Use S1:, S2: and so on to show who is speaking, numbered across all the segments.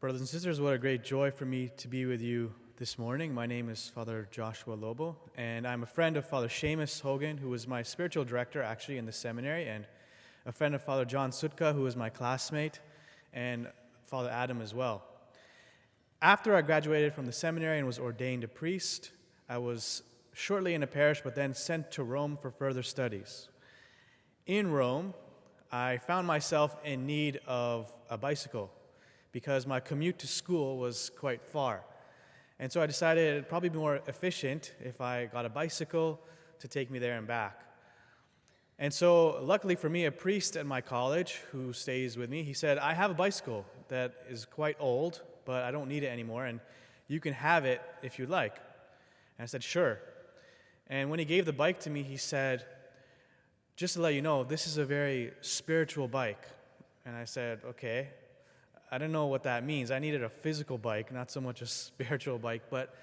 S1: Brothers and sisters, what a great joy for me to be with you this morning. My name is Father Joshua Lobo, and I'm a friend of Father Seamus Hogan, who was my spiritual director actually in the seminary, and a friend of Father John Sutka, who was my classmate, and Father Adam as well. After I graduated from the seminary and was ordained a priest, I was shortly in a parish, but then sent to Rome for further studies. In Rome, I found myself in need of a bicycle, because my commute to school was quite far. And so I decided it'd probably be more efficient if I got a bicycle to take me there and back. And so luckily for me, a priest at my college who stays with me, he said, I have a bicycle that is quite old, but I don't need it anymore, and you can have it if you'd like. And I said, sure. And when he gave the bike to me, he said, just to let you know, this is a very spiritual bike. And I said, okay. I don't know what that means. I needed a physical bike, not so much a spiritual bike. But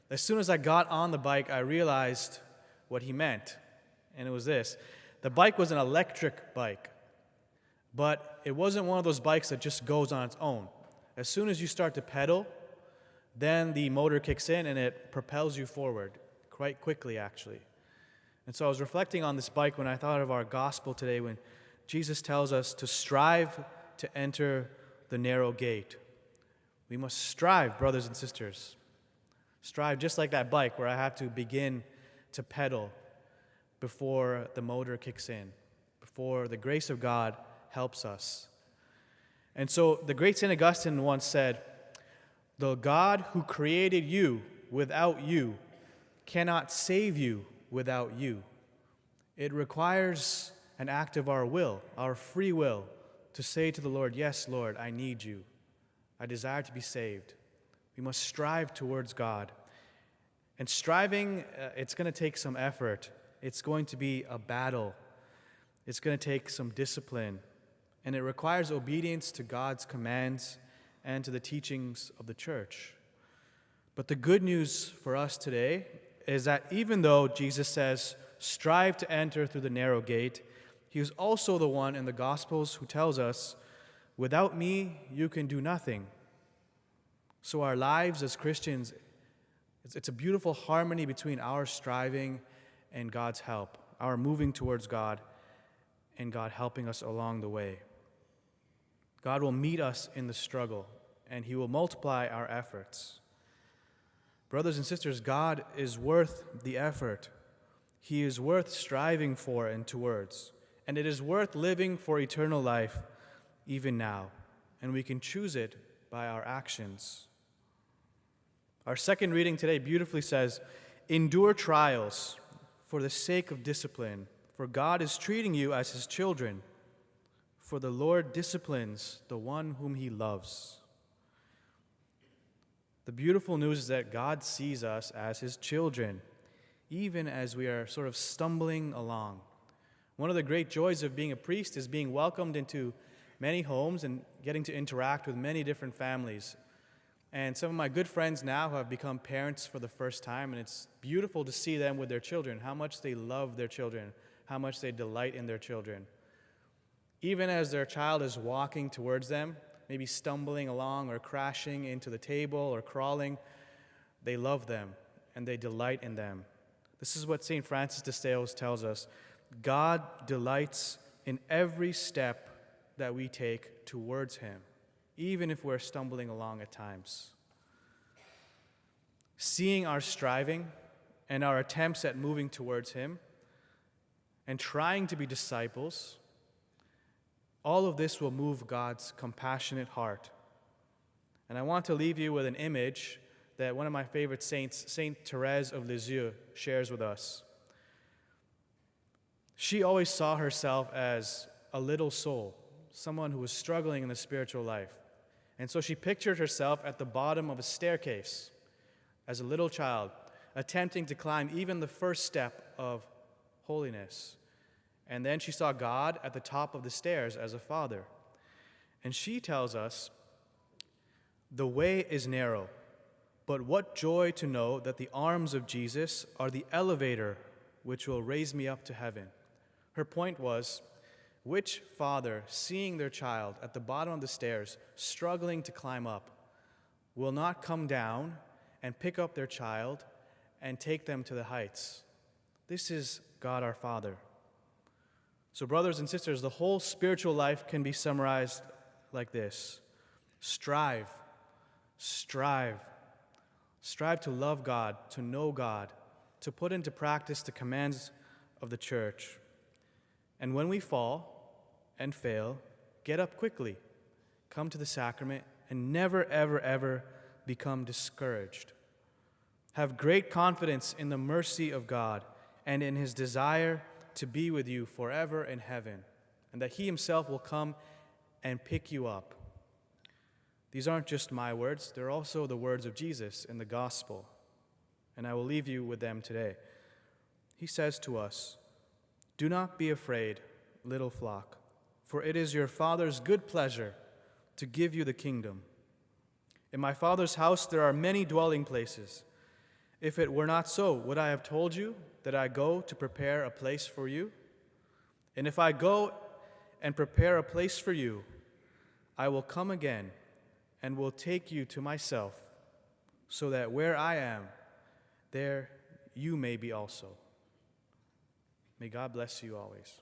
S1: as soon as I got on the bike, I realized what he meant. And it was this. The bike was an electric bike, but it wasn't one of those bikes that just goes on its own. As soon as you start to pedal, then the motor kicks in and it propels you forward, quite quickly actually. And so I was reflecting on this bike when I thought of our gospel today, when Jesus tells us to strive to enter the narrow gate. We must strive, brothers and sisters. Strive just like that bike where I have to begin to pedal before the motor kicks in, before the grace of God helps us. And so the great St. Augustine once said, the God who created you without you cannot save you without you. It requires an act of our will, our free will, to say to the Lord, yes, Lord, I need you. I desire to be saved. We must strive towards God. And striving, it's going to take some effort. It's going to be a battle. It's going to take some discipline. And it requires obedience to God's commands and to the teachings of the church. But the good news for us today is that even though Jesus says, strive to enter through the narrow gate, he is also the one in the Gospels who tells us, without me, you can do nothing. So our lives as Christians, it's a beautiful harmony between our striving and God's help, our moving towards God and God helping us along the way. God will meet us in the struggle, and he will multiply our efforts. Brothers and sisters, God is worth the effort. He is worth striving for and towards. And it is worth living for eternal life even now. And we can choose it by our actions. Our second reading today beautifully says, endure trials for the sake of discipline, for God is treating you as his children. For the Lord disciplines the one whom he loves. The beautiful news is that God sees us as his children, even as we are sort of stumbling along. One of the great joys of being a priest is being welcomed into many homes and getting to interact with many different families. And some of my good friends now have become parents for the first time, and it's beautiful to see them with their children, how much they love their children, how much they delight in their children. Even as their child is walking towards them, maybe stumbling along or crashing into the table or crawling, they love them and they delight in them. This is what St. Francis de Sales tells us. God delights in every step that we take towards him, even if we're stumbling along at times. Seeing our striving and our attempts at moving towards him and trying to be disciples, all of this will move God's compassionate heart. And I want to leave you with an image that one of my favorite saints, Saint Therese of Lisieux, shares with us. She always saw herself as a little soul, someone who was struggling in the spiritual life. And so she pictured herself at the bottom of a staircase as a little child, attempting to climb even the first step of holiness. And then she saw God at the top of the stairs as a father. And she tells us, the way is narrow, but what joy to know that the arms of Jesus are the elevator which will raise me up to heaven. Her point was, which father, seeing their child at the bottom of the stairs, struggling to climb up, will not come down and pick up their child and take them to the heights. This is God our Father. So, brothers and sisters, the whole spiritual life can be summarized like this: strive, strive, strive to love God, to know God, to put into practice the commands of the church. And when we fall and fail, get up quickly, come to the sacrament, and never, ever, ever become discouraged. Have great confidence in the mercy of God and in His desire to be with you forever in heaven, and that He Himself will come and pick you up. These aren't just my words, they're also the words of Jesus in the gospel, and I will leave you with them today. He says to us, "Do not be afraid, little flock, for it is your Father's good pleasure to give you the kingdom. In my Father's house there are many dwelling places. If it were not so, would I have told you that I go to prepare a place for you? And if I go and prepare a place for you, I will come again and will take you to myself, so that where I am, there you may be also." May God bless you always.